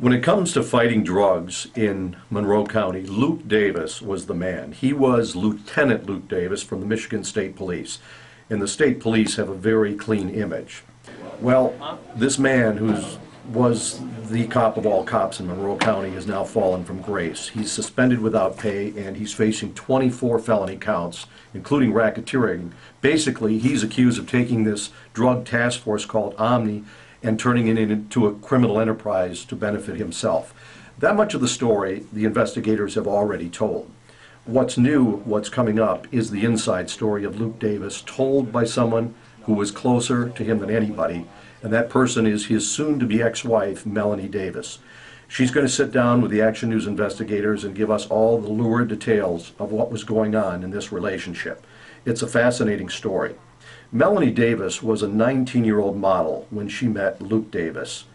When it comes to fighting drugs in Monroe County, Luke Davis was the man. He was Lieutenant Luke Davis from the Michigan State Police, and the state police have a very clean image. Well, this man who was the cop of all cops in Monroe County has now fallen from grace. He's suspended without pay, and he's facing 24 felony counts, including racketeering. Basically, he's accused of taking this drug task force called Omni and turning it into a criminal enterprise to benefit himself. That much of the story the investigators have already told. What's new, what's coming up, is the inside story of Luke Davis, told by someone who was closer to him than anybody, and that person is his soon-to-be ex-wife, Melanie Davis. She's going to sit down with the Action News investigators and give us all the lurid details of what was going on in this relationship. It's a fascinating story. Melanie Davis was a 19-year-old model when she met Luke Davis.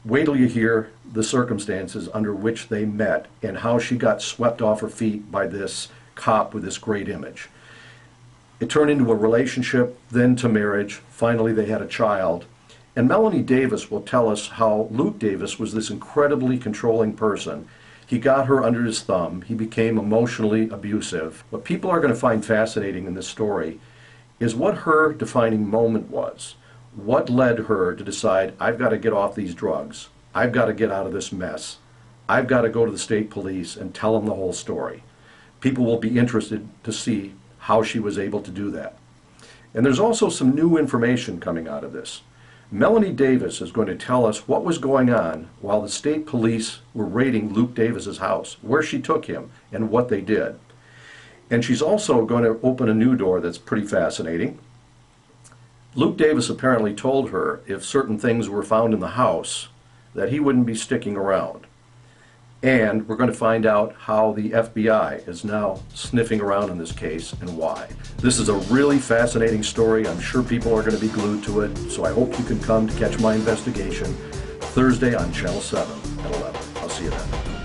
Wait till you hear the circumstances under which they met and how she got swept off her feet by this cop with this great image. It turned into a relationship, then to marriage. Finally, they had a child. And Melanie Davis will tell us how Luke Davis was this incredibly controlling person. He got her under his thumb. He became emotionally abusive. What people are going to find fascinating in this story is what her defining moment was. What led her to decide, I've got to get off these drugs. I've got to get out of this mess. I've got to go to the state police and tell them the whole story. People will be interested to see how she was able to do that. And there's also some new information coming out of this. Melanie Davis is going to tell us what was going on while the state police were raiding Luke Davis's house, where she took him, and what they did. And she's also going to open a new door that's pretty fascinating. Luke Davis apparently told her if certain things were found in the house that he wouldn't be sticking around. And we're going to find out how the FBI is now sniffing around in this case and why. This is a really fascinating story. I'm sure people are going to be glued to it, so I hope you can come to catch my investigation Thursday on Channel 7 at 11. I'll see you then.